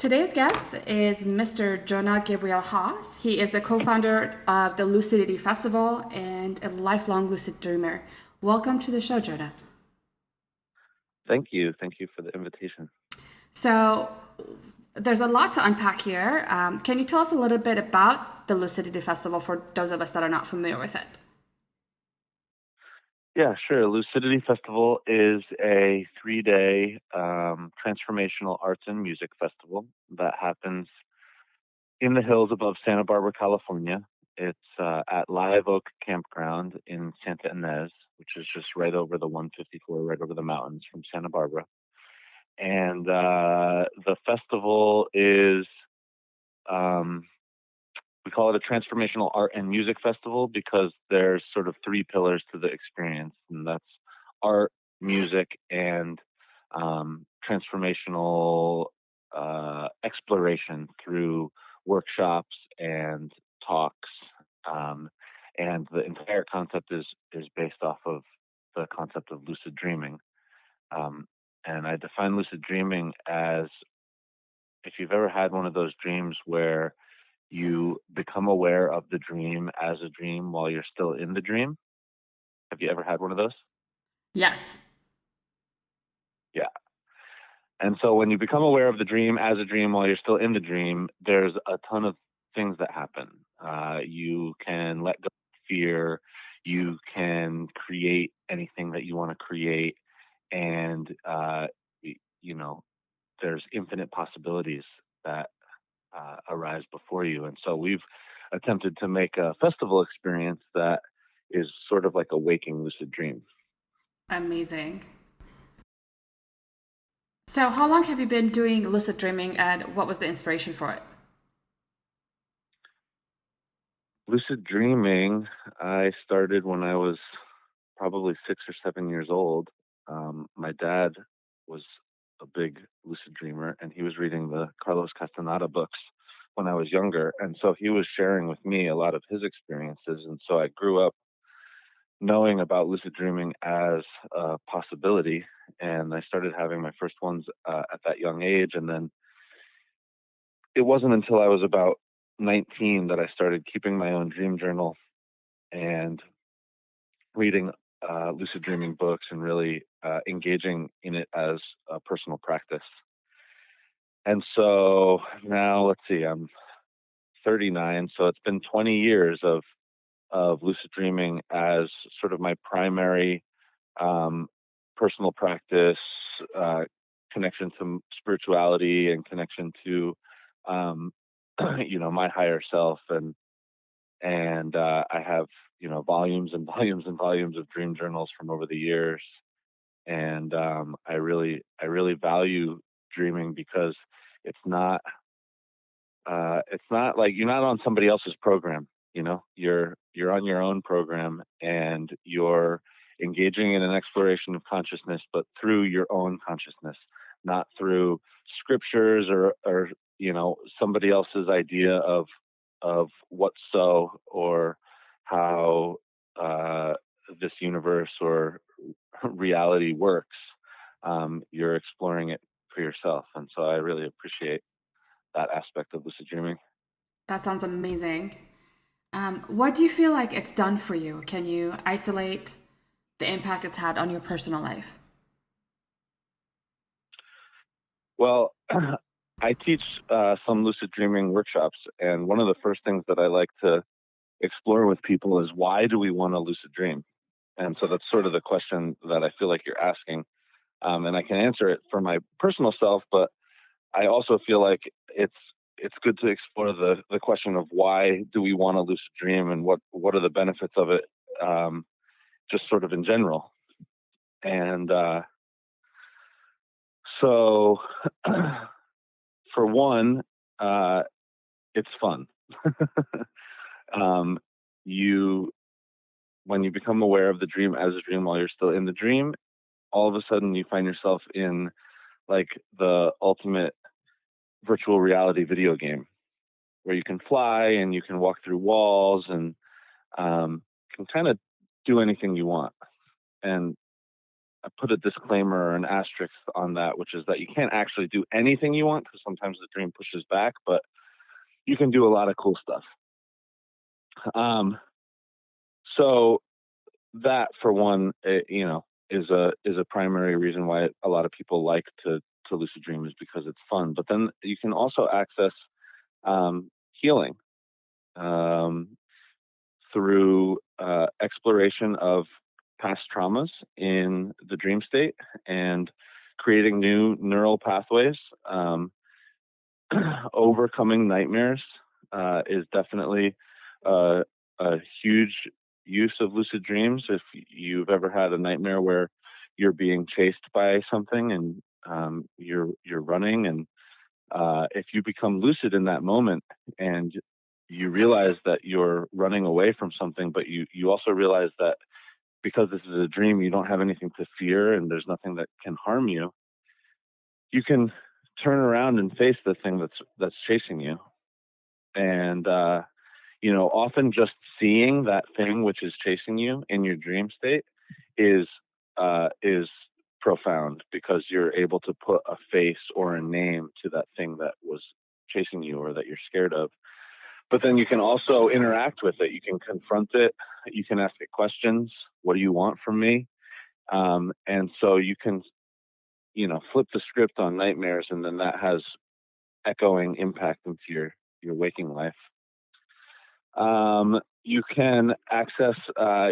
Today's guest is Mr. Jonah Gabriel Haas. He is the co-founder of the Lucidity Festival and a lifelong lucid dreamer. Welcome to the show, Jonah. Thank you. Thank you for the invitation. So there's a lot to unpack here. Can you tell us a little bit about the Lucidity Festival for those of us that are not familiar with it? Yeah, sure. Lucidity Festival is a 3-day transformational arts and music festival that happens in the hills above Santa Barbara, California. It's at Live Oak Campground in Santa Ynez, which is just right over the 154, right over the mountains from Santa Barbara. And the festival is um, we call it a transformational art and music festival because there's sort of three pillars to the experience, and that's art, music, and transformational exploration through workshops and talks. Um, and the entire concept is based off of the concept of lucid dreaming. Um, and I define lucid dreaming as if you've ever had one of those dreams where you become aware of the dream as a dream while you're still in the dream. Have you ever had one of those? Yes. Yeah. And so when you become aware of the dream as a dream while you're still in the dream, there's a ton of things that happen. You can let go of fear. You can create anything that you want to create. And, you know, there's infinite possibilities that arise before you. And so we've attempted to make a festival experience that is sort of like a waking lucid dream. Amazing. So how long have you been doing lucid dreaming and what was the inspiration for it? Lucid dreaming, I started when I was probably 6 or 7 years old. My dad was a big lucid dreamer, and he was reading the Carlos Castaneda books when I was younger. And so he was sharing with me a lot of his experiences. And so I grew up knowing about lucid dreaming as a possibility. And I started having my first ones at that young age. And then it wasn't until I was about 19 that I started keeping my own dream journal and reading lucid dreaming books and really engaging in it as a personal practice. And so now, let's see, I'm 39. So it's been 20 years of lucid dreaming as sort of my primary um, personal practice, uh, connection to spirituality, and connection to, um, my higher self. And I have volumes and volumes and volumes of dream journals from over the years. And I really value dreaming because it's not it's not like you're not on somebody else's program. You're on your own program, and you're engaging in an exploration of consciousness, but through your own consciousness, not through scriptures or somebody else's idea of what's so, or how this universe or reality works. You're exploring it for yourself, and so I really appreciate that aspect of lucid dreaming. That sounds amazing. What do you feel like it's done for you? Can you isolate the impact it's had on your personal life? Well, I teach some lucid dreaming workshops, and one of the first things that I like to explore with people is, why do we want to lucid dream? And so that's sort of the question that I feel like you're asking. And I can answer it for my personal self, but I also feel like it's good to explore the question of, why do we want to lucid dream, and what are the benefits of it, just sort of in general. And so, for one, uh, it's fun. um, you When you become aware of the dream as a dream while you're still in the dream, all of a sudden you find yourself in like the ultimate virtual reality video game, where you can fly and you can walk through walls and can kind of do anything you want. And I put a disclaimer or an asterisk on that, which is that you can't actually do anything you want because sometimes the dream pushes back, but you can do a lot of cool stuff. Um, so that, for one, is a primary reason why a lot of people like to lucid dream, is because it's fun. But then you can also access healing um, through exploration of past traumas in the dream state and creating new neural pathways. Overcoming nightmares is definitely uh, a huge use of lucid dreams. If you've ever had a nightmare where you're being chased by something and you're running, and if you become lucid in that moment and you realize that you're running away from something, but you also realize that because this is a dream, you don't have anything to fear and there's nothing that can harm you, you can turn around and face the thing that's chasing you. And often just seeing that thing which is chasing you in your dream state is profound, because you're able to put a face or a name to that thing that was chasing you or that you're scared of. But then you can also interact with it. You can confront it. You can ask it questions. What do you want from me? And so you can, flip the script on nightmares, and then that has echoing impact into your waking life. You can access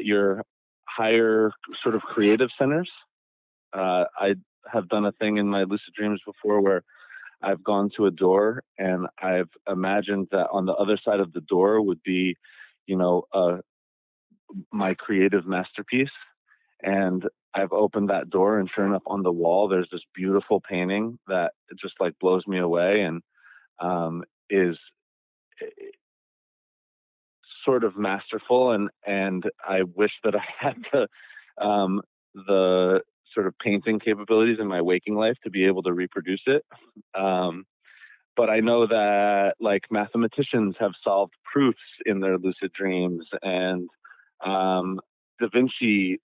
your higher sort of creative centers. I have done a thing in my lucid dreams before where I've gone to a door and I've imagined that on the other side of the door would be, you know, uh, my creative masterpiece. And I've opened that door, and sure enough, on the wall, there's this beautiful painting that just like blows me away, and is sort of masterful. And I wish that I had the sort of painting capabilities in my waking life to be able to reproduce it. Um, but I know that like mathematicians have solved proofs in their lucid dreams, and Da Vinci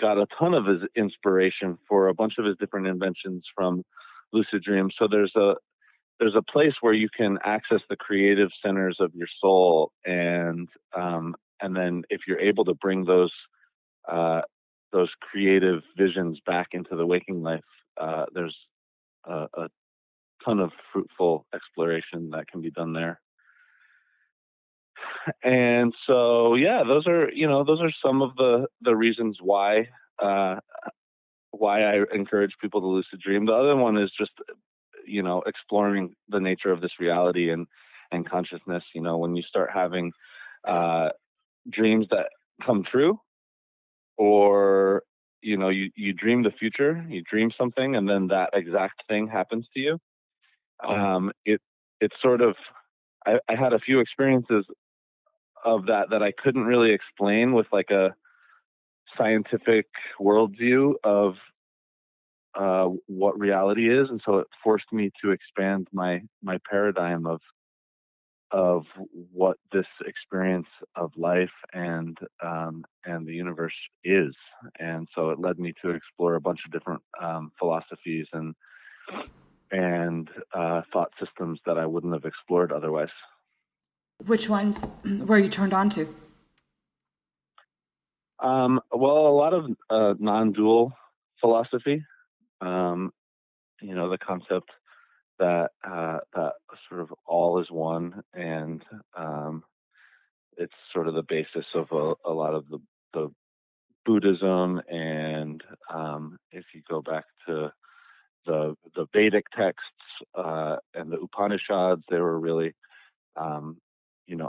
got a ton of his inspiration for a bunch of his different inventions from lucid dreams. So there's a place where you can access the creative centers of your soul, and then if you're able to bring those creative visions back into the waking life, there's a ton of fruitful exploration that can be done there. And so, yeah, those are some of the reasons uh, why I encourage people to lucid dream. The other one is just, exploring the nature of this reality and consciousness. When you start having uh, dreams that come true, or you dream the future, you dream something, and then that exact thing happens to you. It's sort of, I had a few experiences of that I couldn't really explain with like a scientific worldview of what reality is, and so it forced me to expand my paradigm of what this experience of life and the universe is. And so it led me to explore a bunch of different philosophies and thought systems that I wouldn't have explored otherwise. Which ones were you turned on to? Well, a lot of non-dual philosophy. Um, the concept that sort of all is one, and it's sort of the basis of a lot of the Buddhism. And if you go back to the Vedic texts and the Upanishads, they were really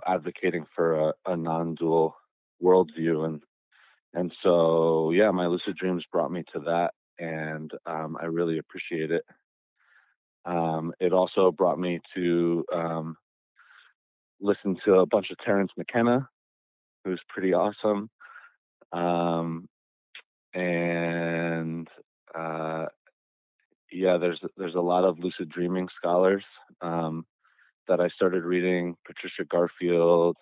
advocating for a non-dual worldview. And so, yeah, my lucid dreams brought me to that, and I really appreciate it. It also brought me to listen to a bunch of Terrence McKenna, who's pretty awesome. Um, and yeah, there's a lot of lucid dreaming scholars that I started reading: Patricia Garfield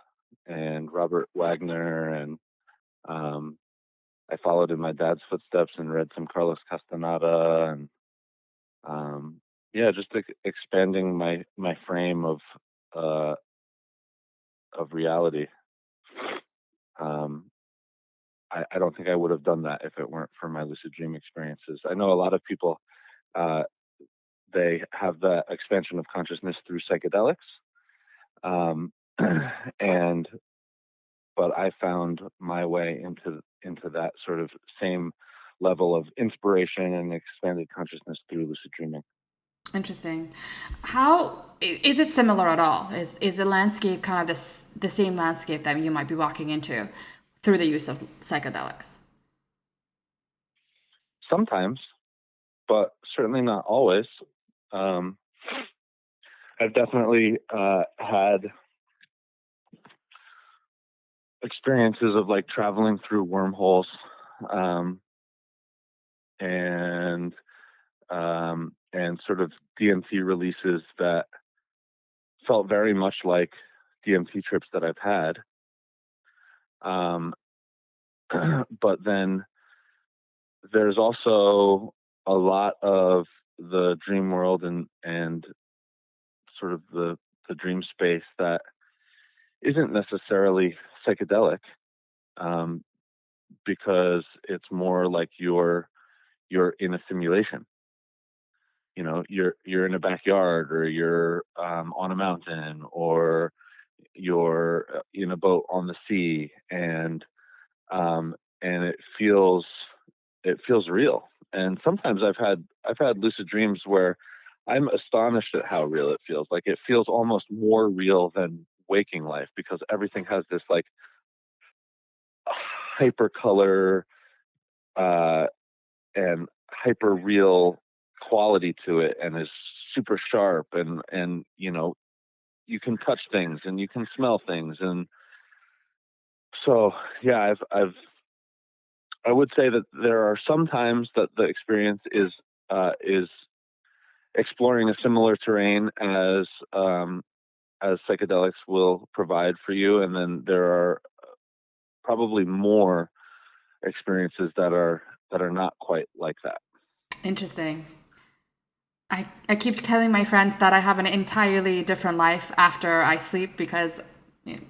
and Robert Wagner, and I followed in my dad's footsteps and read some Carlos Castaneda, and yeah, just expanding my frame of reality. Um, I don't think I would have done that if it weren't for my lucid dream experiences. I know a lot of people, uh, they have the expansion of consciousness through psychedelics, um, and but I found my way into that sort of same level of inspiration and expanded consciousness through lucid dreaming. Interesting. How is it similar at all? Is the landscape kind of the same landscape that you might be walking into through the use of psychedelics? Sometimes, but certainly not always. Um, I've definitely had experiences of like traveling through wormholes, um, and and sort of DMT releases that felt very much like DMT trips that I've had. Um, but then there's also a lot of the dream world and sort of the dream space that isn't necessarily psychedelic, um, because it's more like you're in a simulation. You know, you're in a backyard, or you're on a mountain, or you're in a boat on the sea, um, and it feels real. And sometimes I've had lucid dreams where I'm astonished at how real it feels. Like it feels almost more real than waking life, because everything has this like hyper color uh, and hyper real quality to it, and is super sharp, and you can touch things and you can smell things. And so yeah, I would say that there are some times that the experience is exploring a similar terrain as psychedelics will provide for you, and then there are probably more experiences that are not quite like that. Interesting. I keep telling my friends that I have an entirely different life after I sleep because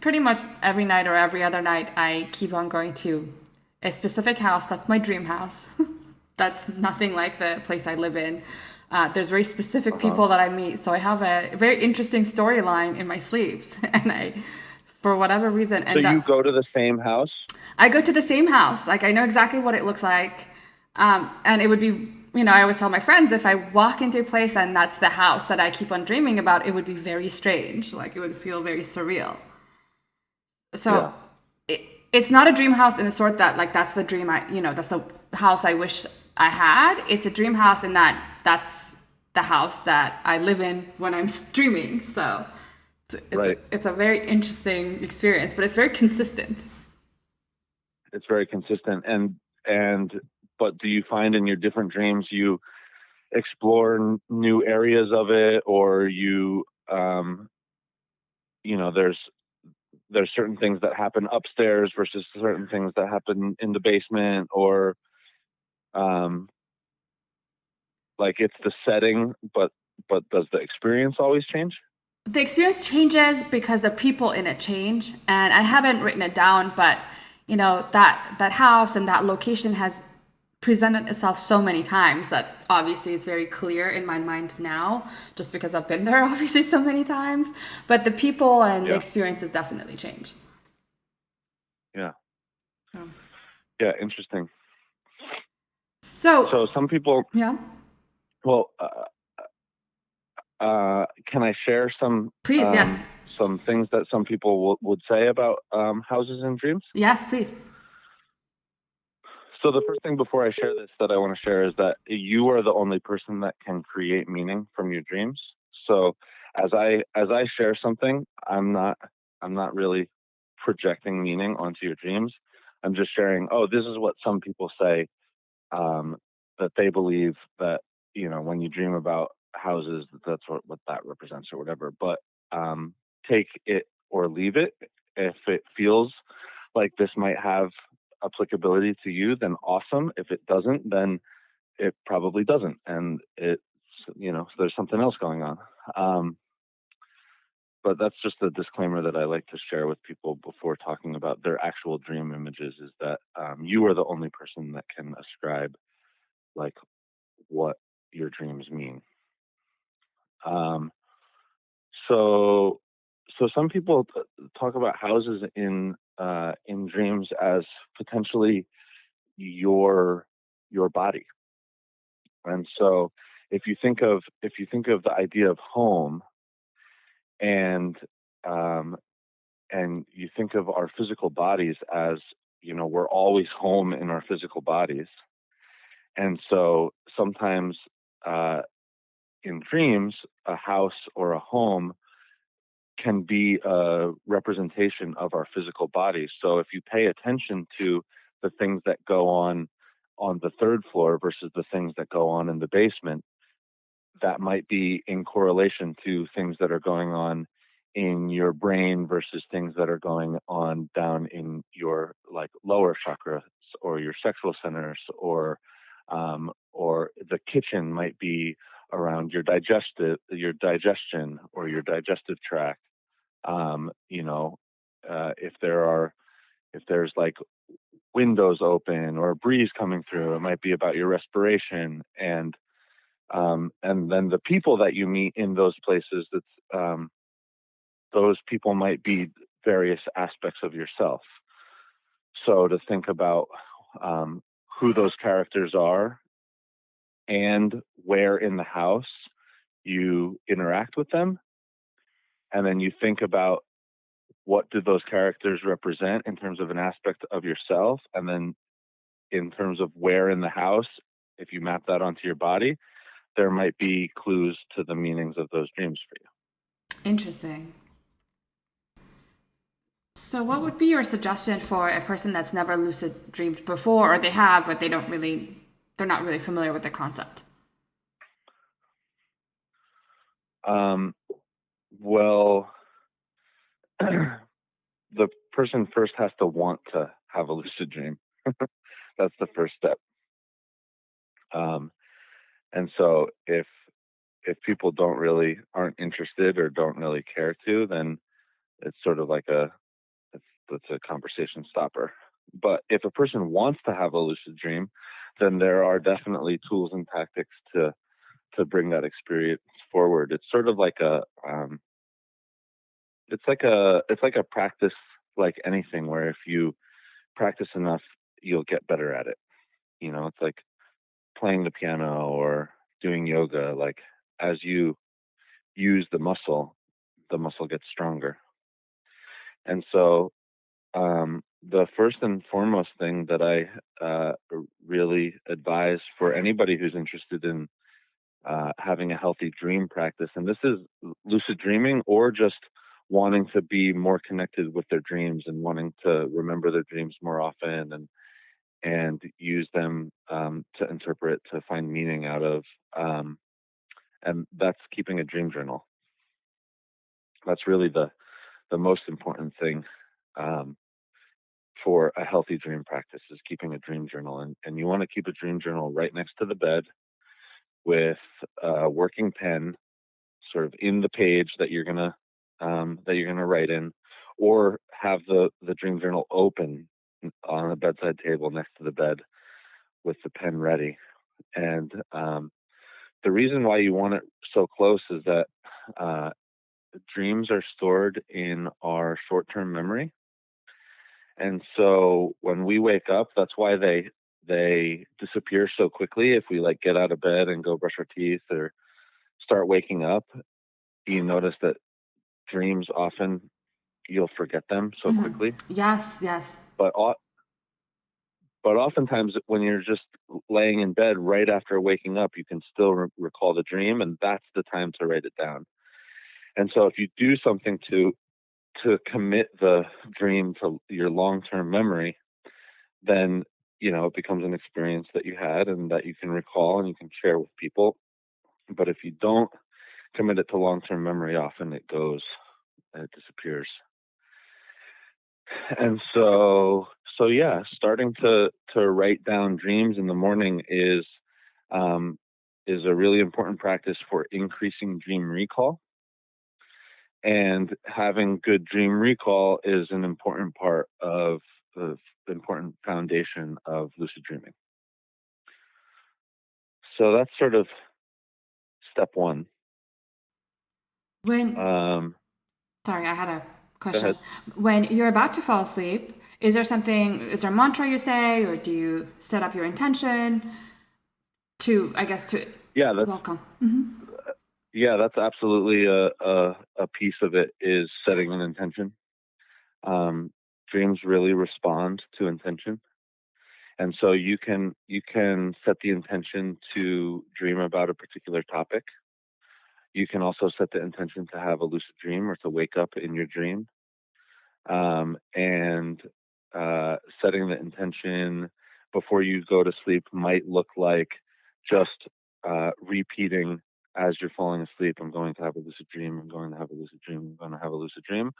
pretty much every night or every other night I keep on going to a specific house. That's my dream house. That's nothing like the place I live in. There's very specific Uh-huh. people that I meet, so I have a very interesting storyline in my sleeps, and I, for whatever reason, So end you up. go to the same house? I go to the same house. Like I know exactly what it looks like. And it would be, I always tell my friends if I walk into a place and that's the house that I keep on dreaming about, it would be very strange. Like it would feel very surreal. So Yeah. it, it's not a dream house in the sort that like that's the dream that's the house I wish I had. It's a dream house in that that's the house that I live in when I'm dreaming. So Right. it's a very interesting experience, but it's very consistent. It's very consistent. And but do you find in your different dreams you explore new areas of it, or there's certain things that happen upstairs versus certain things that happen in the basement, or um, like it's the setting, but does the experience always change? The experience changes because the people in it change, and I haven't written it down, but that house and that location has presented itself so many times that obviously it's very clear in my mind now, just because I've been there obviously so many times. But the people and the Yeah. experiences definitely change. Yeah. So, Yeah. Interesting. so So some people, yeah, well, can I share please, yes, some things that some people would say about houses and dreams? yes, please. So the first thing before I share this that I want to share is that you are the only person that can create meaning from your dreams. So as I share something, I'm not really projecting meaning onto your dreams. I'm just sharing, oh, this is what some people say, um, that they believe that, when you dream about houses, that's what that represents or whatever. But um, take it or leave it. If it feels like this might have applicability to you, then awesome. If it doesn't, then it probably doesn't, and it's, there's something else going on. But that's just a disclaimer that I like to share with people before talking about their actual dream images, is that you are the only person that can ascribe like what your dreams mean. Um, so so some people talk about houses in dreams as potentially your body. And so if you think of the idea of home, and um, and you think of our physical bodies as, we're always home in our physical bodies. And so sometimes uh, in dreams, a house or a home can be a representation of our physical bodies. So if you pay attention to the things that go on the third floor versus the things that go on in the basement, that might be in correlation to things that are going on in your brain versus things that are going on down in your like lower chakras or your sexual centers, or the kitchen might be around your digestion or your digestive tract. If there's like windows open or a breeze coming through, it might be about your respiration. And then the people that you meet in those places, those people might be various aspects of yourself. So to think about who those characters are and where in the house you interact with them, and then you think about what do those characters represent in terms of an aspect of yourself, and then in terms of where in the house, if you map that onto your body, there might be clues to the meanings of those dreams for you. Interesting. So, what would be your suggestion for a person that's never lucid dreamed before, or they have, but they're not really familiar with the concept? Well, the person first has to want to have a lucid dream. That's the first step. And so if people aren't interested or don't really care to, then it's sort of like it's a conversation stopper. But if a person wants to have a lucid dream, then there are definitely tools and tactics to bring that experience forward. It's sort of like it's like a practice, like anything, where if you practice enough, you'll get better at it. It's like playing the piano or doing yoga. Like, as you use the muscle gets stronger. And so the first and foremost thing that I really advise for anybody who's interested in having a healthy dream practice, and this is lucid dreaming or just wanting to be more connected with their dreams and wanting to remember their dreams more often, and use them to interpret, to find meaning out of, and that's keeping a dream journal. That's really the most important thing for a healthy dream practice, is keeping a dream journal. And you want to keep a dream journal right next to the bed with a working pen, sort of in the page that you're gonna write in, or have the dream journal open on a bedside table next to the bed with the pen ready. And the reason why you want it so close is that dreams are stored in our short-term memory. And so when we wake up, that's why they disappear so quickly. If we like get out of bed and go brush our teeth or start waking up, you notice that dreams often, you'll forget them so quickly. Yes, yes. But but oftentimes when you're just laying in bed right after waking up, you can still recall the dream, and that's the time to write it down. And so if you do something to commit the dream to your long-term memory, then it becomes an experience that you had and that you can recall and you can share with people. But if you don't commit it to long-term memory, often it goes and it disappears. And so so yeah, starting to write down dreams in the morning um, is a really important practice for increasing dream recall. And having good dream recall is an important part of the important foundation of lucid dreaming. So that's sort of step one. When, Um, sorry, I had a Go ahead. question. When you're about to fall asleep, is there a mantra you say, or do you set up your intention to, I guess, to Yeah, welcome? that's absolutely a piece of it is setting an intention. Dreams really respond to intention. And so you can set the intention to dream about a particular topic. You can also set the intention to have a lucid dream or to wake up in your dream. And setting the intention before you go to sleep might look like just repeating as you're falling asleep, I'm going to have a lucid dream, I'm going to have a lucid dream, I'm going to have a lucid dream.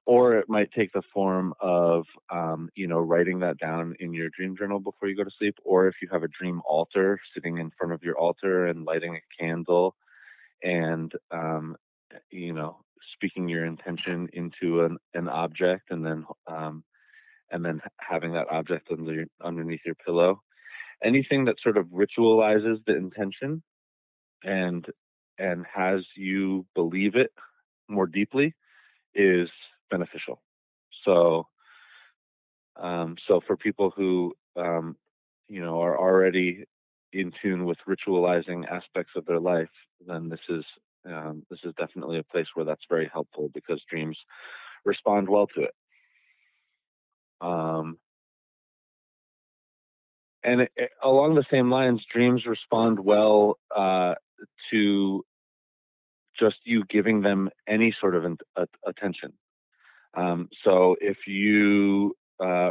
Or it might take the form of, writing that down in your dream journal before you go to sleep. Or if you have a dream altar, sitting in front of your altar and lighting a candle and, speaking your intention into an object, and then having that object underneath your pillow. Anything that sort of ritualizes the intention and has you believe it more deeply is beneficial. So for people who are already in tune with ritualizing aspects of their life, then this is definitely a place where that's very helpful because dreams respond well to it. And along the same lines, dreams respond well to just you giving them any sort of attention. So if you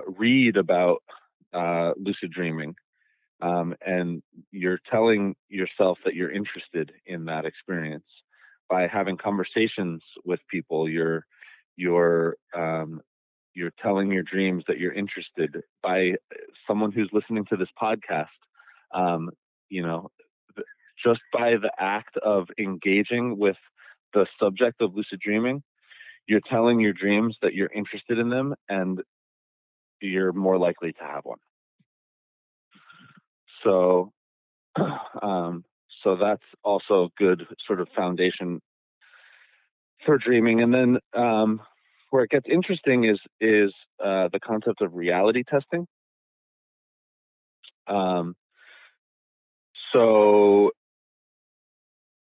read about lucid dreaming, and you're telling yourself that you're interested in that experience by having conversations with people, you're telling your dreams that you're interested by someone who's listening to this podcast. Um, you know, just by the act of engaging with the subject of lucid dreaming, you're telling your dreams that you're interested in them and you're more likely to have one. So, so that's also a good sort of foundation for dreaming. And then where it gets interesting is the concept of reality testing. So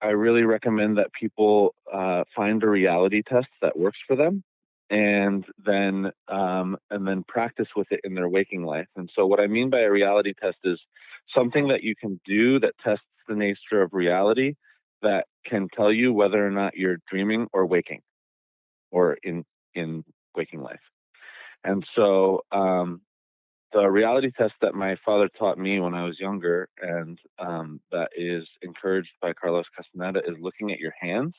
I really recommend that people find a reality test that works for them, and then practice with it in their waking life. And so what I mean by a reality test is something that you can do that tests the nature of reality, that can tell you whether or not you're dreaming or waking, or in waking life. And so the reality test that my father taught me when I was younger, and that is encouraged by Carlos Castaneda, is looking at your hands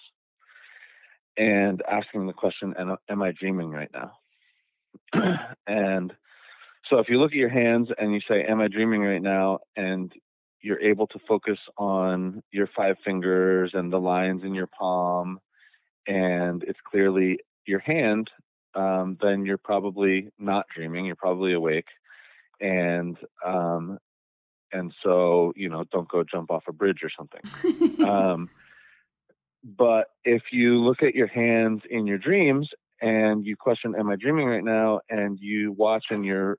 and asking the question, am I dreaming right now? And so if you look at your hands and you say, am I dreaming right now? And you're able to focus on your 5 fingers and the lines in your palm, and it's clearly your hand, then you're probably not dreaming. You're probably awake. And so, don't go jump off a bridge or something. But if you look at your hands in your dreams and you question, am I dreaming right now? And you watch and your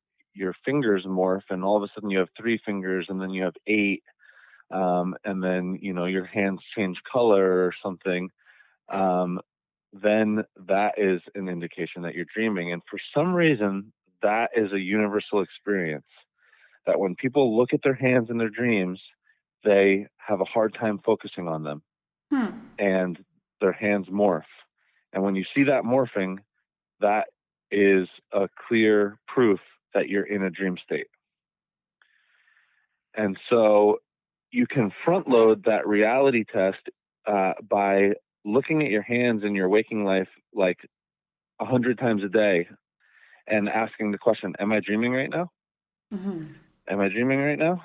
fingers morph, and all of a sudden you have 3 fingers, and then you have 8, and then, your hands change color or something, then that is an indication that you're dreaming. And for some reason, that is a universal experience, that when people look at their hands in their dreams, they have a hard time focusing on them, and their hands morph. And when you see that morphing, that is a clear proof that you're in a dream state. And so you can front load that reality test by looking at your hands in your waking life like 100 times a day, and asking the question, am I dreaming right now? Mm-hmm. Am I dreaming right now?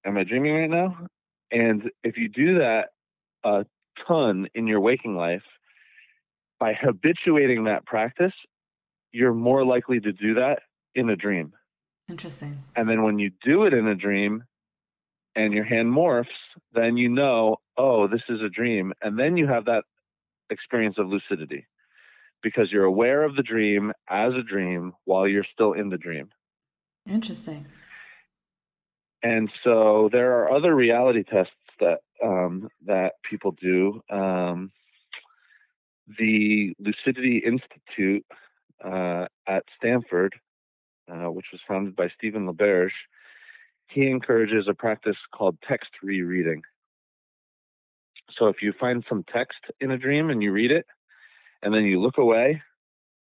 Am I dreaming right now? And if you do that a ton in your waking life, by habituating that practice, you're more likely to do that in a dream. Interesting. And then when you do it in a dream and your hand morphs, then you know, oh, this is a dream. And then you have that experience of lucidity because you're aware of the dream as a dream while you're still in the dream. Interesting. And so there are other reality tests that people do. The Lucidity Institute at Stanford, which was founded by Stephen LaBerge, he encourages a practice called text rereading. So if you find some text in a dream and you read it, and then you look away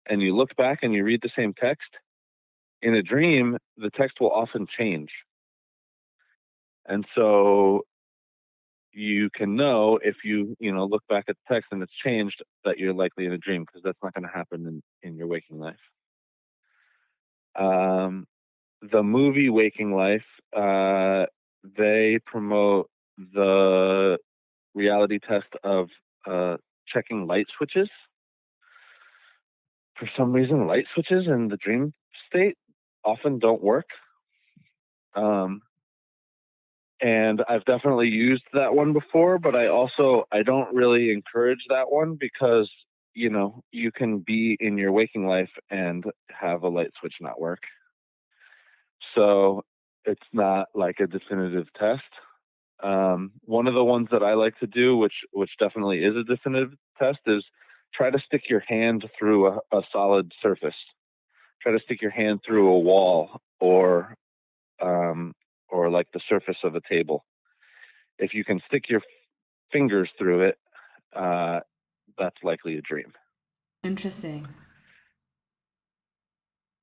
and you look back and you read the same text, in a dream, the text will often change. And so you can know if you look back at the text and it's changed that you're likely in a dream, because that's not going to happen in your waking life. The movie Waking Life, they promote the reality test of checking light switches. For some reason, light switches in the dream state often don't work. And I've definitely used that one before, but I don't really encourage that one because, you can be in your waking life and have a light switch not work. So it's not like a definitive test. One of the ones that I like to do, which definitely is a definitive test, is try to stick your hand through a solid surface. Try to stick your hand through a wall or like the surface of a table. If you can stick your fingers through it, that's likely a dream. Interesting.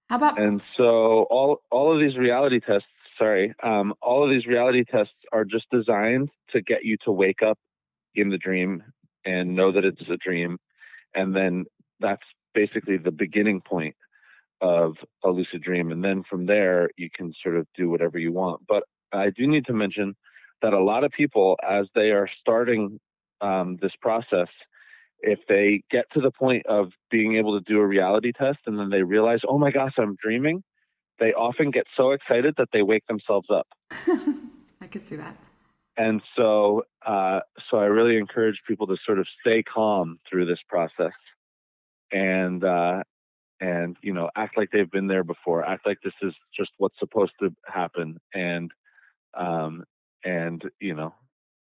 How about And so all of these reality tests, all of these reality tests are just designed to get you to wake up in the dream and know that it's a dream. And then that's basically the beginning point of a lucid dream. And then from there, you can sort of do whatever you want. But I do need to mention that a lot of people, as they are starting this process, if they get to the point of being able to do a reality test and then they realize, oh my gosh, I'm dreaming, they often get so excited that they wake themselves up. I can see that. And so I really encourage people to sort of stay calm through this process and act like they've been there before, act like this is just what's supposed to happen, and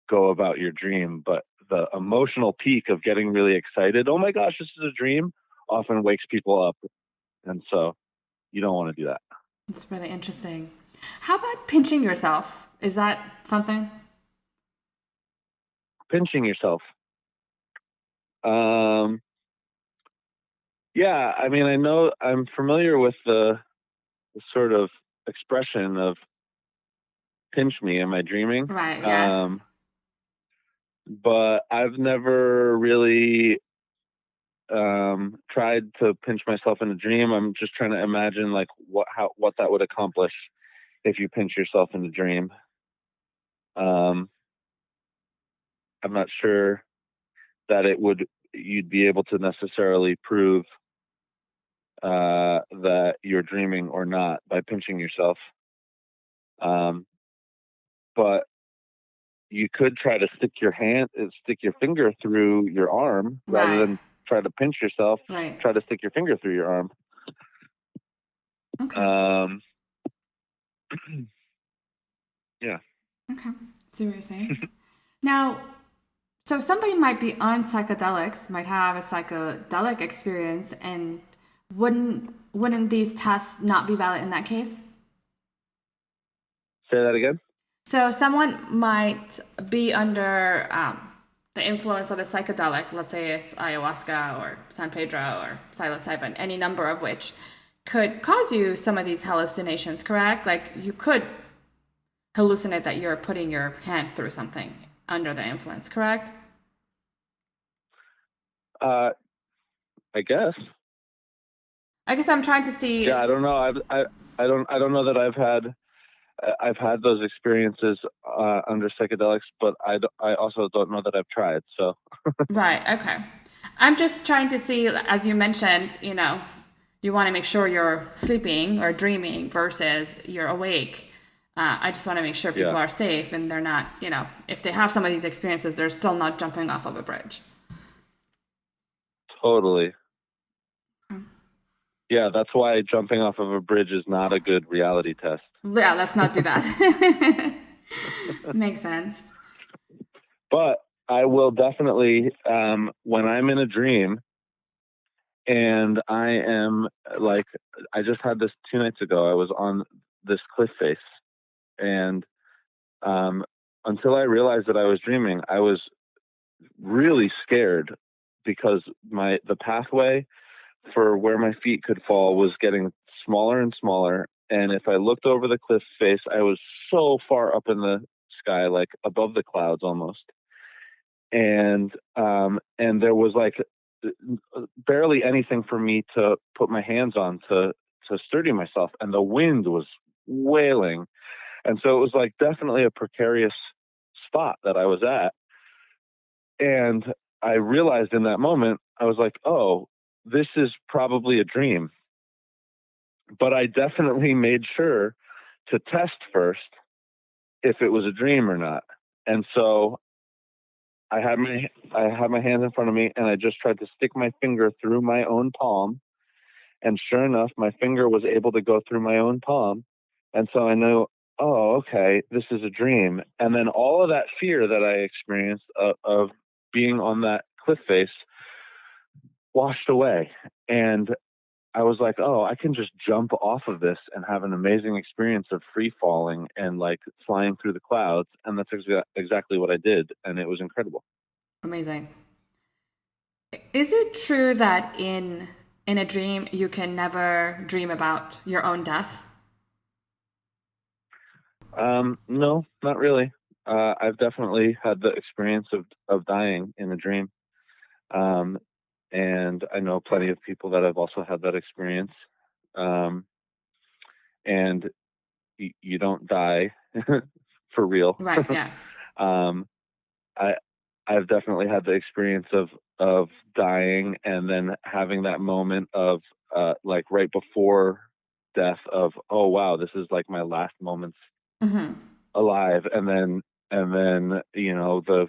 go about your dream. But the emotional peak of getting really excited, oh my gosh, this is a dream, often wakes people up. And so you don't want to do that. It's really interesting. How about pinching yourself? Is that something? Pinching yourself. Yeah, I mean, I know I'm familiar with the sort of expression of pinch me. Am I dreaming? Right, yeah. But I've never really tried to pinch myself in a dream. I'm just trying to imagine like what that would accomplish if you pinch yourself in a dream. I'm not sure that you'd be able to necessarily prove that you're dreaming or not by pinching yourself. But you could try to stick your finger through your arm rather Right. than try to pinch yourself. Right. Try to stick your finger through your arm. Okay. Um, yeah. Okay. See what you're saying? Now, so somebody might be on psychedelics, might have a psychedelic experience, and wouldn't these tests not be valid in that case? Say that again. So someone might be under the influence of a psychedelic, let's say it's ayahuasca or San Pedro or psilocybin, any number of which could cause you some of these hallucinations, correct? Like you could hallucinate that you're putting your hand through something under the influence, correct? I guess. I guess I'm trying to see. Yeah, I don't know. I don't know that I've had those experiences under psychedelics, but I also don't know that I've tried. So Right, okay. I'm just trying to see, as you mentioned, you want to make sure you're sleeping or dreaming versus you're awake. I just want to make sure people yeah, are safe and they're not, if they have some of these experiences, they're still not jumping off of a bridge. totally. Yeah, that's why jumping off of a bridge is not a good reality test. Yeah, let's not do that. Makes sense. But I will definitely, when I'm in a dream and I am like, I just had this 2 nights ago. I was on this cliff face, and um, until I realized that I was dreaming, I was really scared because the pathway for where my feet could fall was getting smaller and smaller. And if I looked over the cliff face, I was so far up in the sky, like above the clouds almost. And there was like barely anything for me to put my hands on to sturdy myself, and the wind was wailing, and so it was like definitely a precarious spot that I was at. And I realized in that moment, I was like, oh, this is probably a dream. But I definitely made sure to test first if it was a dream or not. And so I had my hands in front of me, and I just tried to stick my finger through my own palm, and sure enough, my finger was able to go through my own palm. And so I knew, oh, okay, this is a dream. And then all of that fear that I experienced of being on that cliff face washed away. And I was like, oh, I can just jump off of this and have an amazing experience of free falling and like flying through the clouds. And that's exactly what I did. And it was incredible. Amazing. Is it true that in a dream you can never dream about your own death? No, not really. I've definitely had the experience of dying in a dream. Um, and I know plenty of people that have also had that experience. Um, and you don't die for real. Right, yeah. um, I I've definitely had the experience of dying and then having that moment of like right before death of, oh wow, this is like my last moments Hmm. alive. And then the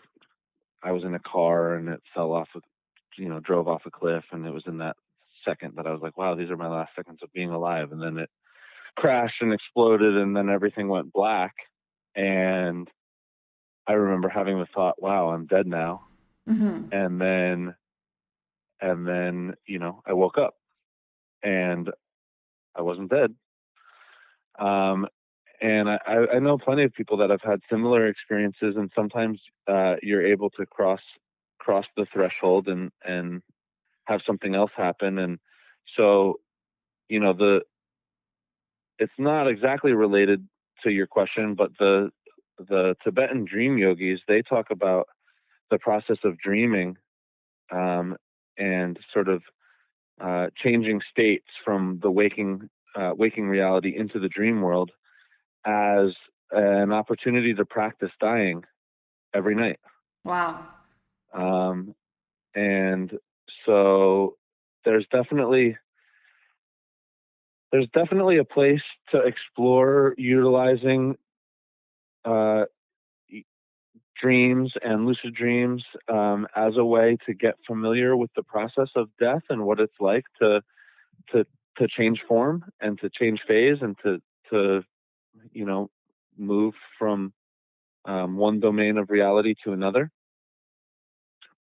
I was in a car and it fell off drove off a cliff, and it was in that second that I was like, wow, these are my last seconds of being alive. And then it crashed and exploded, and then everything went black. And I remember having the thought, wow, I'm dead now. Hmm. And then I woke up and I wasn't dead. Um, and I know plenty of people that have had similar experiences, and sometimes you're able to cross the threshold and have something else happen. And so, the it's not exactly related to your question, but the Tibetan dream yogis, they talk about the process of dreaming, and sort of changing states from the waking reality into the dream world as an opportunity to practice dying every night. Wow. Um, and so there's definitely there's definitely a place to explore utilizing uh, dreams and lucid dreams as a way to get familiar with the process of death and what it's like to to change form and to change phase and to you know move from one domain of reality to another.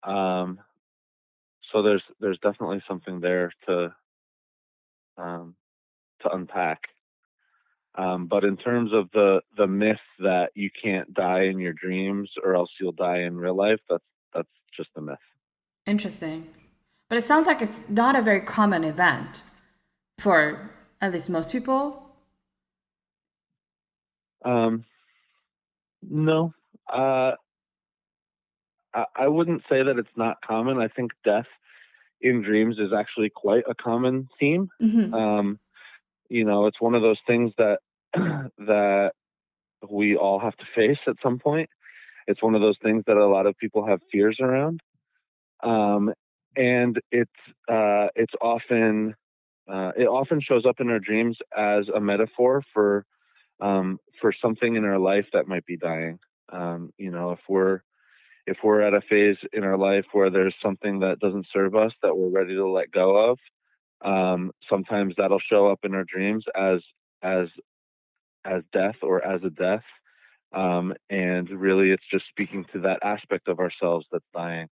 Um, so there's definitely something there um, to unpack. But in terms of the myth that you can't die in your dreams or else you'll die in real life, that's just a myth. Interesting. But it sounds like it's not a very common event for at least most people. Um, no, uh, I wouldn't say that it's not common. I think death in dreams is actually quite a common theme. Mm-hmm. It's one of those things that that we all have to face at some point. It's one of those things that a lot of people have fears around, and it's often it often shows up in our dreams as a metaphor for something in our life that might be dying. If we're at a phase in our life where there's something that doesn't serve us that we're ready to let go of, sometimes that'll show up in our dreams as death or as a death. And really, it's just speaking to that aspect of ourselves that's dying,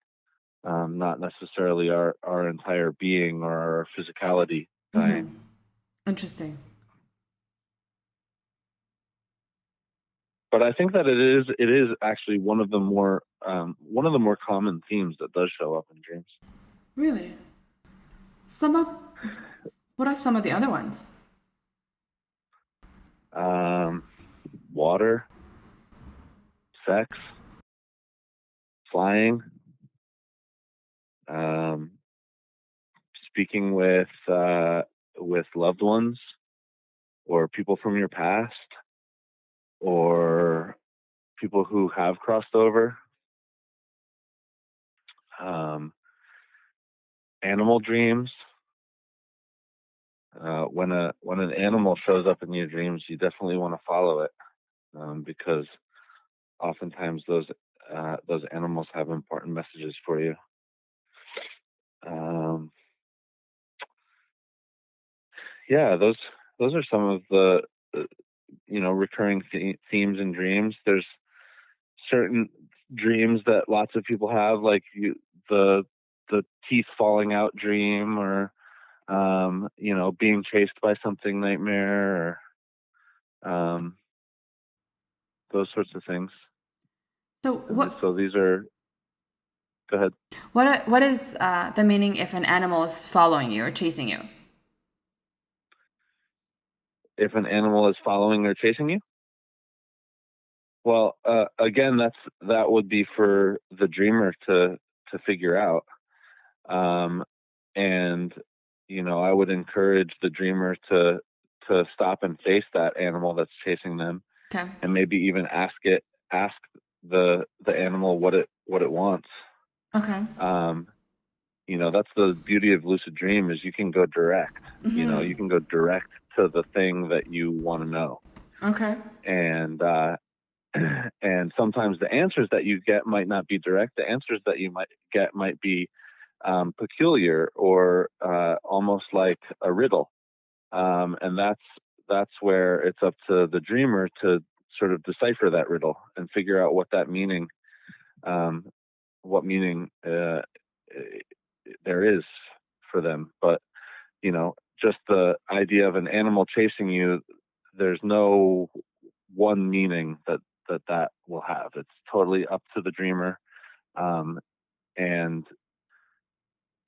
not necessarily our entire being or our physicality dying. Mm-hmm. Interesting. But I think that it is actually one of the more common themes that does show up in dreams. Really? Some of what are some of the other ones? Um, Water, sex, flying, um, speaking with loved ones or people from your past or people who have crossed over. Um, Animal dreams. When an animal shows up in your dreams, you definitely want to follow it, because oftentimes those animals have important messages for you. Um, yeah, those are some of the recurring themes in dreams. There's certain dreams that lots of people have, like the the teeth falling out dream, or being chased by something nightmare, or those sorts of things. So And so these are. Go ahead. what is the meaning if an animal is following you or chasing you? If an animal is following or chasing you, well, again, that would be for the dreamer to figure out. Um, and I would encourage the dreamer to stop and face that animal that's chasing them, Okay. and maybe even ask the animal what it wants. Okay. Um, that's the beauty of lucid dream, is you can go direct. You can go direct to the thing that you want to know. Okay. And and sometimes the answers that you get might not be direct. The answers that you might get might be peculiar, or almost like a riddle. And that's where it's up to the dreamer to sort of decipher that riddle and figure out what meaning there is for them. But just the idea of an animal chasing you, there's no one meaning that will have. It's totally up to the dreamer, and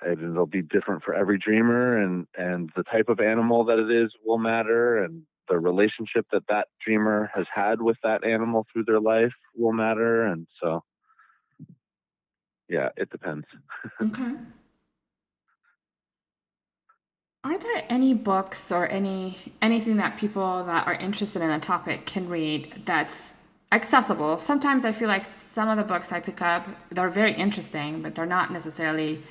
it'll be different for every dreamer, and the type of animal that it is will matter, and the relationship that dreamer has had with that animal through their life will matter. And so, yeah, it depends. Okay. Are there any books or anything that people that are interested in the topic can read that's accessible? Sometimes I feel like some of the books I pick up, they're very interesting, but they're not necessarily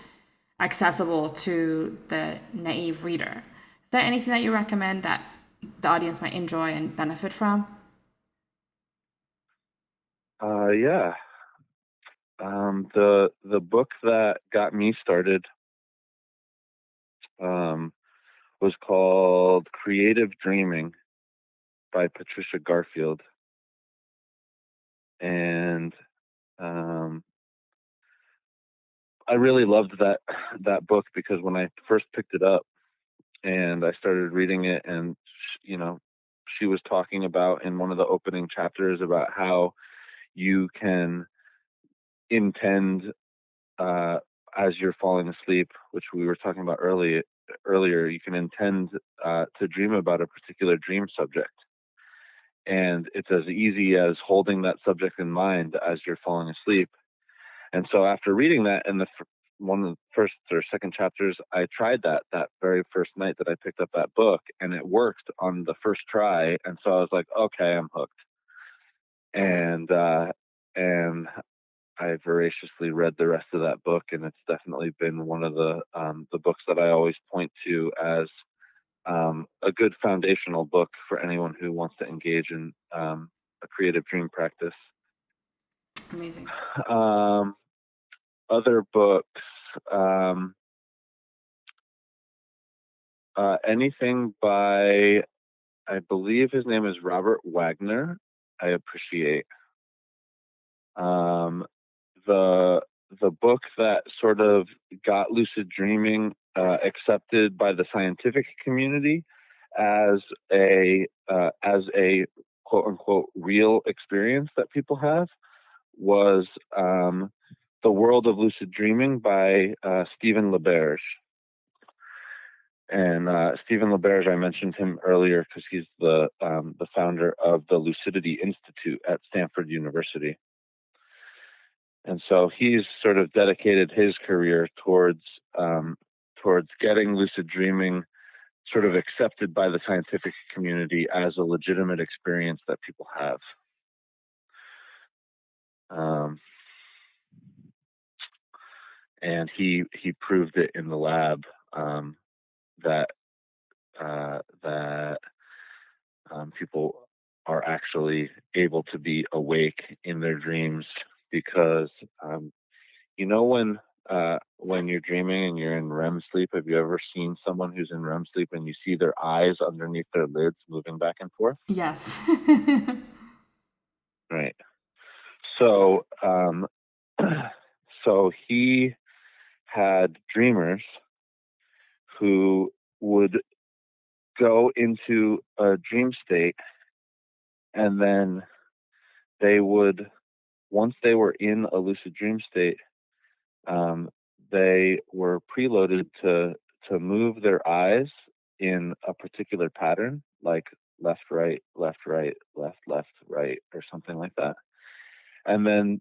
accessible to the naive reader. Is there anything that you recommend that the audience might enjoy and benefit from? Yeah. The book that got me started was called Creative Dreaming by Patricia Garfield. And I really loved that book, because when I first picked it up and I started reading it, and she was talking about, in one of the opening chapters, about how you can intend, as you're falling asleep, which we were talking about earlier, you can intend to dream about a particular dream subject. And it's as easy as holding that subject in mind as you're falling asleep. And so after reading that, and one of the first or second chapters, I tried that very first night that I picked up that book, and it worked on the first try. And so I was like, okay, I'm hooked. And I voraciously read the rest of that book, and it's definitely been one of the books that I always point to as a good foundational book for anyone who wants to engage in a creative dream practice. Amazing. Other books, anything by, I believe his name is Robert Wagner, I appreciate. The book that sort of got lucid dreaming accepted by the scientific community as a quote unquote real experience that people have was The World of Lucid Dreaming by Stephen LaBerge. And Stephen LaBerge, I mentioned him earlier because he's the founder of the Lucidity Institute at Stanford University. And so he's sort of dedicated his career towards getting lucid dreaming sort of accepted by the scientific community as a legitimate experience that people have. And he proved it in the lab that people are actually able to be awake in their dreams because when you're dreaming and you're in REM sleep, have you ever seen someone who's in REM sleep and you see their eyes underneath their lids moving back and forth? Yes. Right. So so he had dreamers who would go into a dream state, and then they would, once they were in a lucid dream state, they were preloaded to move their eyes in a particular pattern, like left, right, left, right, left, left, right, or something like that. And then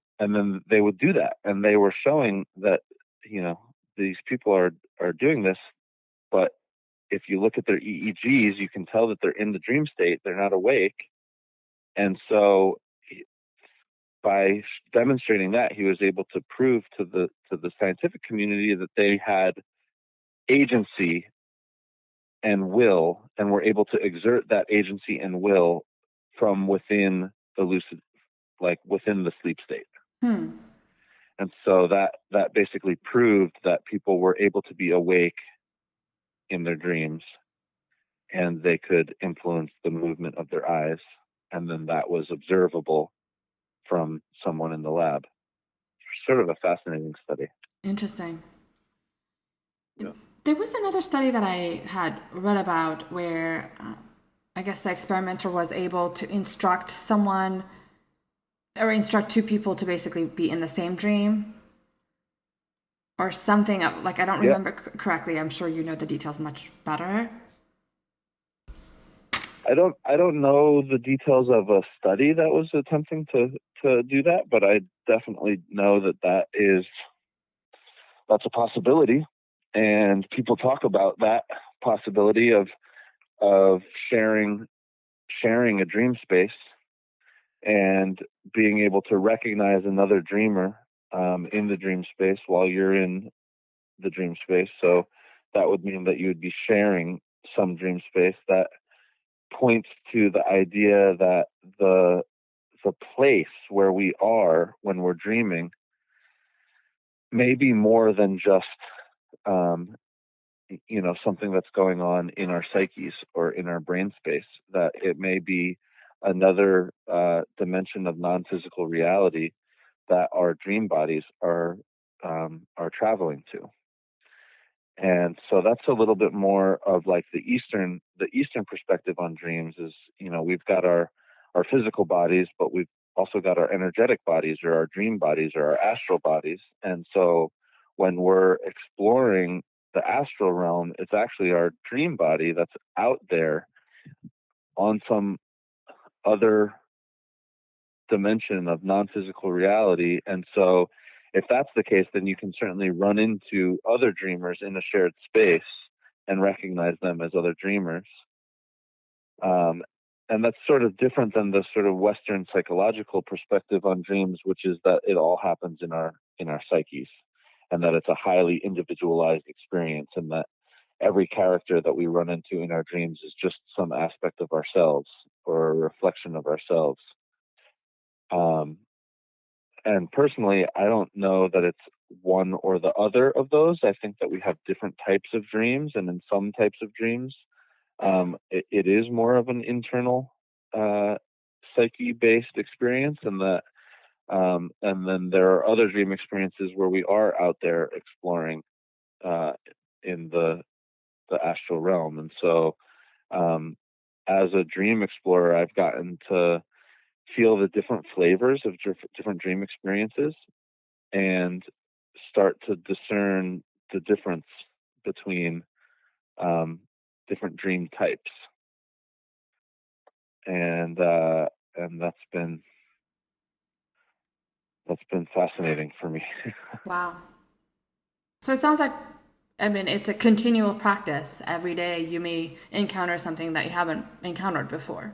they would do that, and they were showing that these people are doing this, but if you look at their EEGs, you can tell that they're in the dream state, they're not awake. And so by demonstrating that, he was able to prove to the scientific community that they had agency and will, and were able to exert that agency and will from within the lucid, like within the sleep state. And so that basically proved that people were able to be awake in their dreams, and they could influence the movement of their eyes, and then that was observable from someone in the lab. Sort of a fascinating study. Interesting. Yeah. There was another study that I had read about where I guess the experimenter was able to instruct someone or instruct two people to basically be in the same dream or something. Like I don't remember correctly. I'm sure you know the details much better. I don't know the details of a study that was attempting to do that, but I definitely know that's a possibility, and people talk about that possibility of sharing a dream space and being able to recognize another dreamer in the dream space while you're in the dream space. So that would mean that you would be sharing some dream space. That points to the idea that the place where we are when we're dreaming may be more than just something that's going on in our psyches or in our brain space, that it may be another dimension of non-physical reality that our dream bodies are traveling to. And so that's a little bit more of like the Eastern perspective on dreams is, we've got our physical bodies, but we've also got our energetic bodies or our dream bodies or our astral bodies. And so when we're exploring the astral realm, it's actually our dream body that's out there on some other dimension of non-physical reality. And so if that's the case, then you can certainly run into other dreamers in a shared space and recognize them as other dreamers. Um, and that's sort of different than the sort of Western psychological perspective on dreams, which is that it all happens in our psyches, and that it's a highly individualized experience, and that every character that we run into in our dreams is just some aspect of ourselves or a reflection of ourselves. Um, and personally, I don't know that it's one or the other of those. I think that we have different types of dreams, and in some types of dreams, it is more of an internal uh, psyche-based experience, and then there are other dream experiences where we are out there exploring uh, in the astral realm. And so, um, as a dream explorer, I've gotten to feel the different flavors of different dream experiences and start to discern the difference between um, different dream types. And and that's been fascinating for me. Wow. So it sounds like, I mean, it's a continual practice. Every day you may encounter something that you haven't encountered before.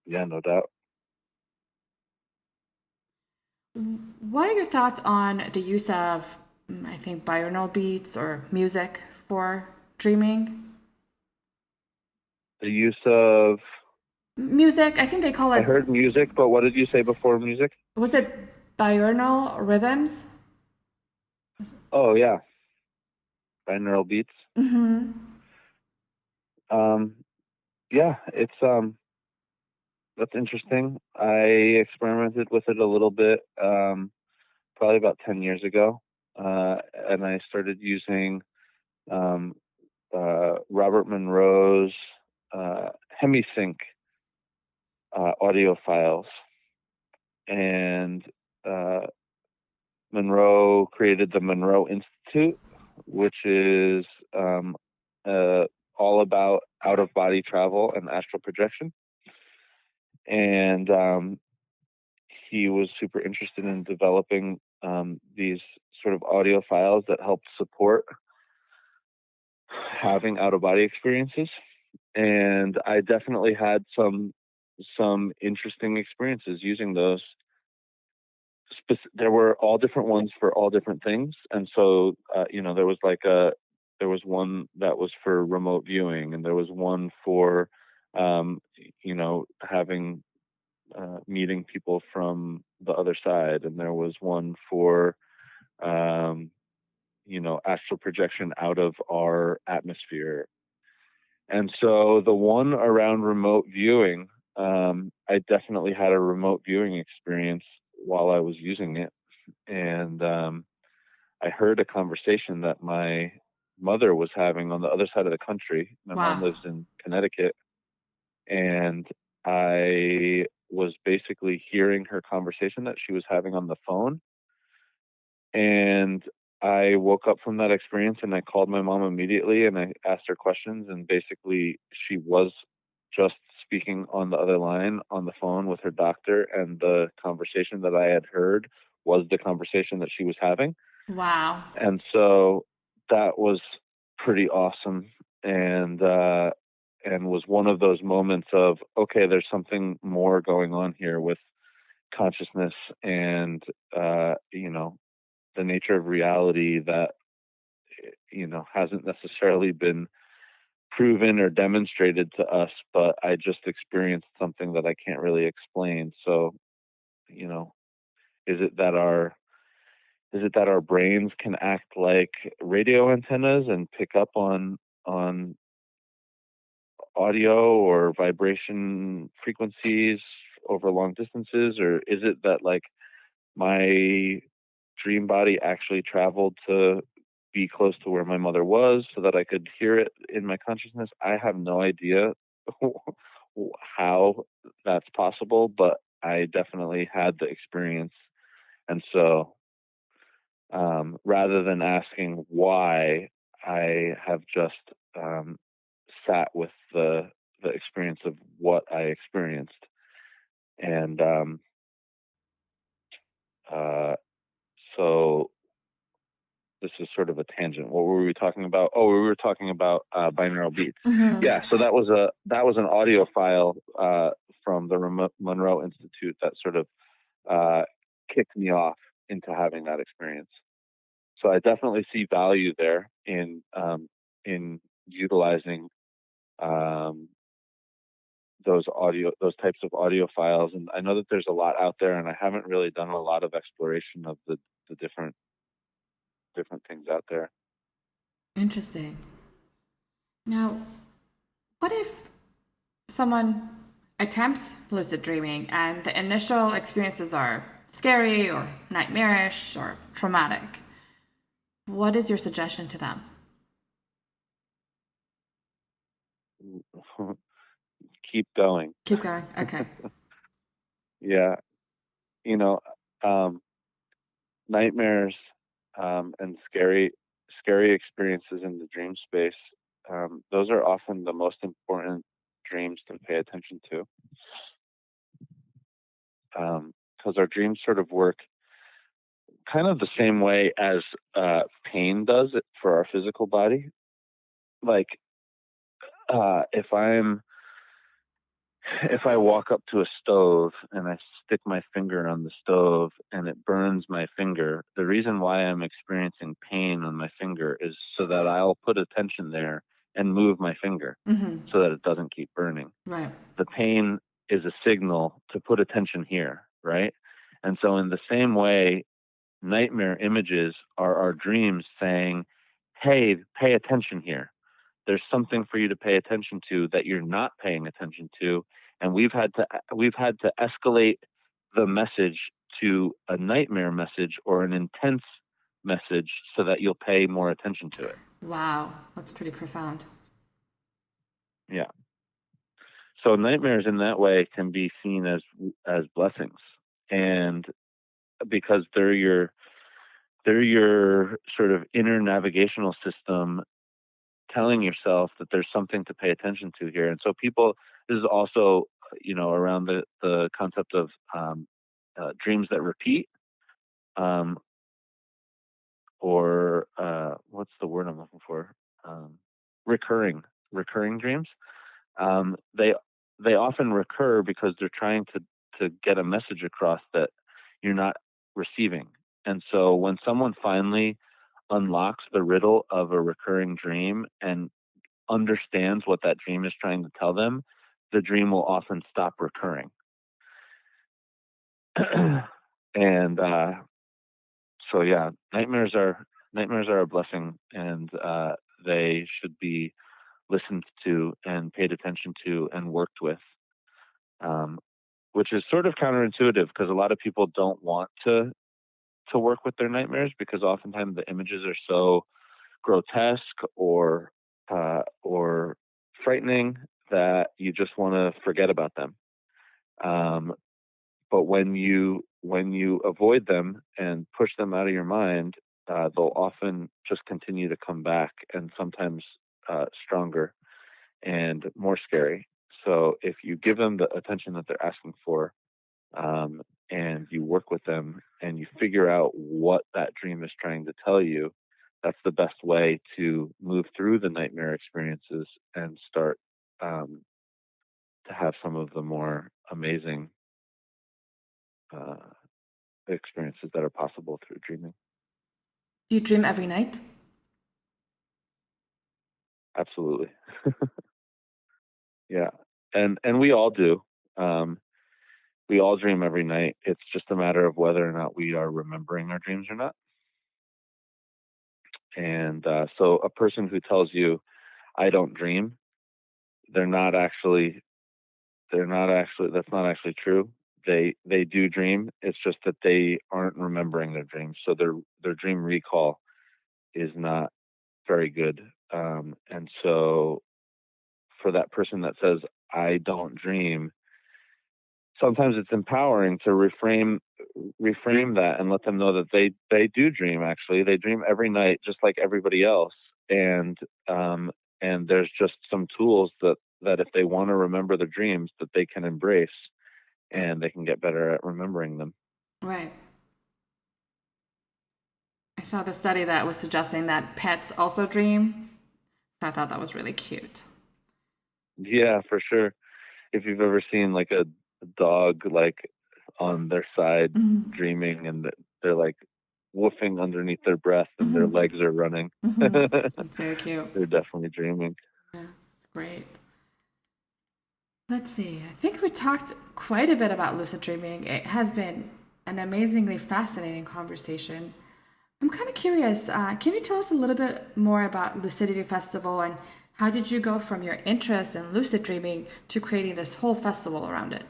Yeah, no doubt. What are your thoughts on the use of, I think, binaural beats or music for dreaming? The use of, Music, I think they call I it, heard music, but what did you say before music? was it binaural rhythms? Oh yeah, binaural beats. Mm-hmm. Um, yeah, it's that's interesting. I experimented with it a little bit, probably about 10 years ago, and I started using um, Robert Monroe's HemiSync audio files, and uh, Monroe created the Monroe Institute, which is um, uh, all about out of body travel and astral projection. And he was super interested in developing these sort of audio files that helped support having out of body experiences. And I definitely had some interesting experiences using those. There were all different ones for all different things, and so there was there was one that was for remote viewing, and there was one for having meeting people from the other side, and there was one for um, astral projection out of our atmosphere. And so the one around remote viewing, I definitely had a remote viewing experience while I was using it. And I heard a conversation that my mother was having on the other side of the country. My mom Wow. lives in Connecticut, and I was basically hearing her conversation that she was having on the phone. And I woke up from that experience and I called my mom immediately and I asked her questions. And basically, she was just speaking on the other line on the phone with her doctor. And the conversation that I had heard was the conversation that she was having. Wow. And so that was pretty awesome. And was one of those moments of, okay, there's something more going on here with consciousness and, the nature of reality that hasn't necessarily been proven or demonstrated to us, but I just experienced something that I can't really explain. So you know is it that our brains can act like radio antennas and pick up on audio or vibration frequencies over long distances, or is it that like my dream body actually traveled to be close to where my mother was so that I could hear it in my consciousness? I have no idea how that's possible, but I definitely had the experience. And so rather than asking why, I have just sat with the experience of what I experienced. And So this is sort of a tangent. What were we talking about? Oh, we were talking about binaural beats. Mm-hmm. Yeah, so that was an audio file from the Monroe Institute that sort of kicked me off into having that experience. So I definitely see value there in utilizing um, those types of audio files. And I know that there's a lot out there, and I haven't really done a lot of exploration of the different things out there. Interesting. Now, what if someone attempts lucid dreaming and the initial experiences are scary or nightmarish or traumatic? What is your suggestion to them? Keep going. Keep going. Okay. Yeah, you know, um, nightmares and scary experiences in the dream space. Those are often the most important dreams to pay attention to, because our dreams sort of work kind of the same way as pain does it for our physical body. Like if I walk up to a stove and I stick my finger on the stove and it burns my finger, the reason why I'm experiencing pain on my finger is so that I'll put attention there and move my finger Mm-hmm. so that it doesn't keep burning. Right. The pain is a signal to put attention here, right? And so in the same way, nightmare images are our dreams saying, hey, pay attention here. There's something for you to pay attention to that you're not paying attention to. And we've had to escalate the message to a nightmare message or an intense message so that you'll pay more attention to it. Wow, that's pretty profound. Yeah. So nightmares in that way can be seen as blessings, and because they're your sort of inner navigational system telling yourself that there's something to pay attention to here. And so this is also, around the concept of dreams that repeat, um, or what's the word I'm looking for? Recurring dreams. They often recur because they're trying to get a message across that you're not receiving. And so when someone finally unlocks the riddle of a recurring dream and understands what that dream is trying to tell them, the dream will often stop recurring. And so yeah, nightmares are a blessing, and they should be listened to and paid attention to and worked with, which is sort of counterintuitive because a lot of people don't want to work with their nightmares because oftentimes the images are so grotesque or frightening that you just want to forget about them. But when you avoid them and push them out of your mind, they'll often just continue to come back, and sometimes stronger and more scary. So if you give them the attention that they're asking for, and you work with them and you figure out what that dream is trying to tell you, that's the best way to move through the nightmare experiences and start to have some of the more amazing uh, experiences that are possible through dreaming. Do you dream every night? Absolutely. Yeah. And we all do. We all dream every night. It's just a matter of whether or not we are remembering our dreams or not. And so a person who tells you, I don't dream, they're not actually that's not actually true. They do dream. It's just that they aren't remembering their dreams. So their dream recall is not very good. And so for that person that says, I don't dream, sometimes it's empowering to reframe that and let them know that they do dream. Actually, they dream every night just like everybody else. And there's just some tools that if they want to remember their dreams, that they can embrace, and they can get better at remembering them. Right. I saw the study that was suggesting that pets also dream. So I thought that was really cute. Yeah, for sure. If you've ever seen like a dog like on their side Hmm. dreaming and they're like woofing underneath their breath and their Hmm. legs are running, Hmm. they're It's very cute. definitely dreaming. Yeah, it's great. Let's see. I think we talked quite a bit about lucid dreaming. It has been an amazingly fascinating conversation. I'm kind of curious. Can you tell us a little bit more about Lucidity Festival and how did you go from your interest in lucid dreaming to creating this whole festival around it?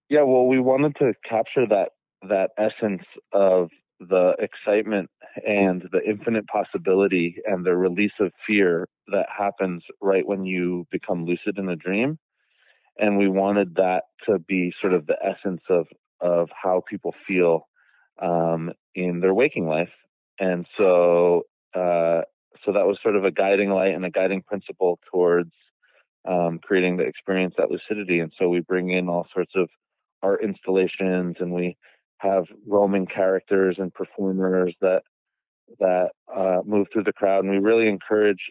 Yeah, well, we wanted to capture that essence of the excitement and the infinite possibility and the release of fear that happens right when you become lucid in a dream. And we wanted that to be sort of the essence of how people feel in their waking life. And uh, so that was sort of a guiding light and a guiding principle towards creating the experience at Lucidity. And so we bring in all sorts of art installations, and we have roaming characters and performers that move through the crowd. And we really encourage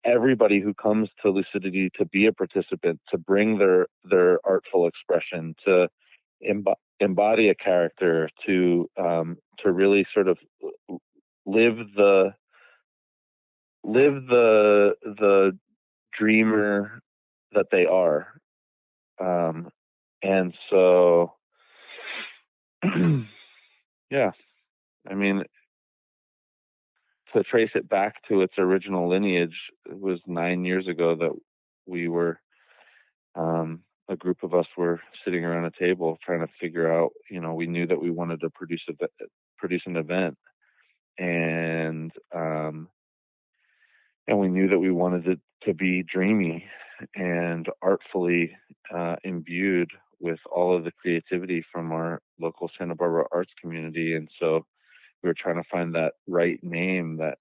everybody who comes to Lucidity to be a participant, to bring their artful expression, to embody a character, to really sort of live the dreamer that they are. And so, yeah, I mean, to trace it back to its original lineage, it was 9 years ago that we were, a group of us were sitting around a table trying to figure out, we knew that we wanted to produce an event, and, and we knew that we wanted it to be dreamy and artfully imbued with all of the creativity from our local Santa Barbara arts community. And so we were trying to find that right name that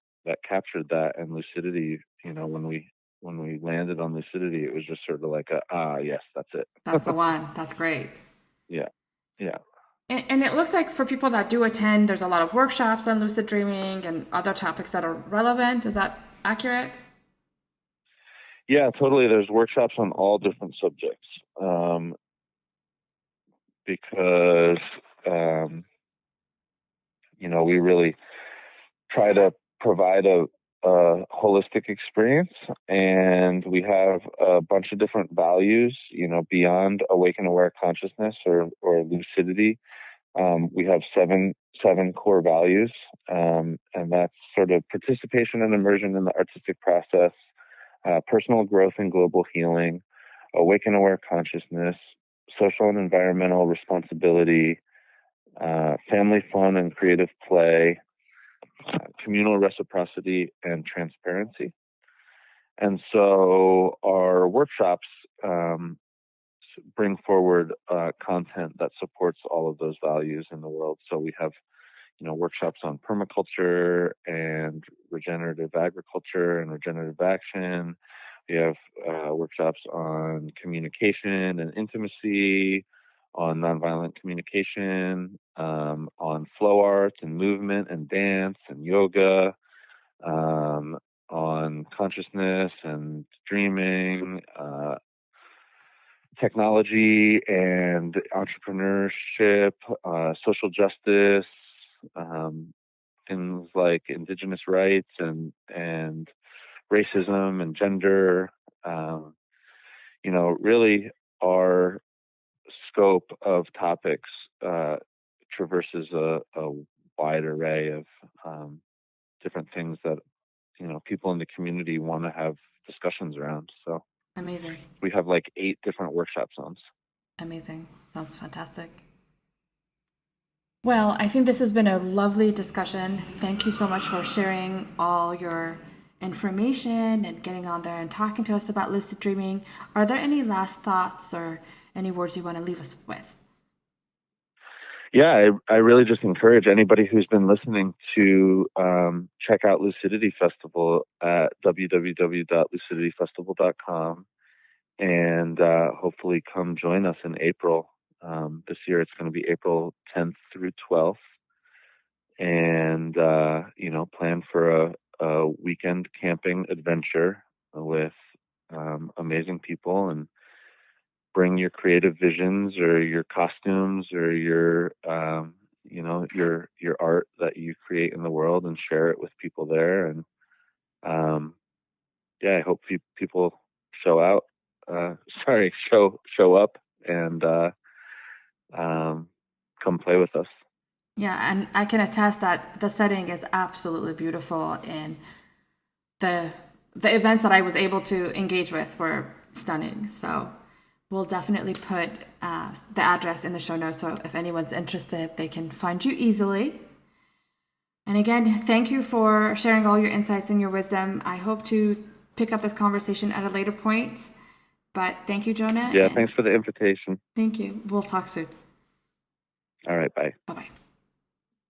captured that. And Lucidity, when we landed on Lucidity, it was just sort of like yes, that's it. That's the one. That's great. Yeah, yeah. And it looks like for people that do attend, there's a lot of workshops on lucid dreaming and other topics that are relevant. Is that accurate? Yeah, totally. There's workshops on all different subjects, because um, we really try to provide a holistic experience, and we have a bunch of different values, beyond awaken aware consciousness or lucidity. We have seven core values, and that's sort of participation and immersion in the artistic process, personal growth and global healing, awaken aware consciousness, social and environmental responsibility, family fun and creative play, communal reciprocity, and transparency. And so our workshops bring forward content that supports all of those values in the world. So we have, workshops on permaculture and regenerative agriculture and regenerative action. We have workshops on communication and intimacy, on nonviolent communication, on flow art and movement and dance and yoga, on consciousness and dreaming, technology and entrepreneurship, social justice, um, things like indigenous rights and racism and gender. Um, really our scope of topics traverses a wide array of different things that people in the community want to have discussions around. So Amazing. we have like 8 different workshop zones. Amazing. Sounds fantastic. Well, I think this has been a lovely discussion. Thank you so much for sharing all your information and getting on there and talking to us about lucid dreaming. Are there any last thoughts or any words you want to leave us with? Yeah, I really just encourage anybody who's been listening to check out Lucidity Festival at www.lucidityfestival.com, and hopefully come join us in April. This year it's going to be April 10th through 12th. and plan for a weekend camping adventure with amazing people, and bring your creative visions or your costumes or your art that you create in the world, and share it with people there. And um, I hope people show out. Show up and come play with us. Yeah, and I can attest that the setting is absolutely beautiful, and the the events that I was able to engage with were stunning. So we'll definitely put the address in the show notes, so if anyone's interested, they can find you easily. And again, thank you for sharing all your insights and your wisdom. I hope to pick up this conversation at a later point. But thank you, Jonah. Yeah, And thanks for the invitation. thank you. We'll talk soon. All right, bye. Bye bye.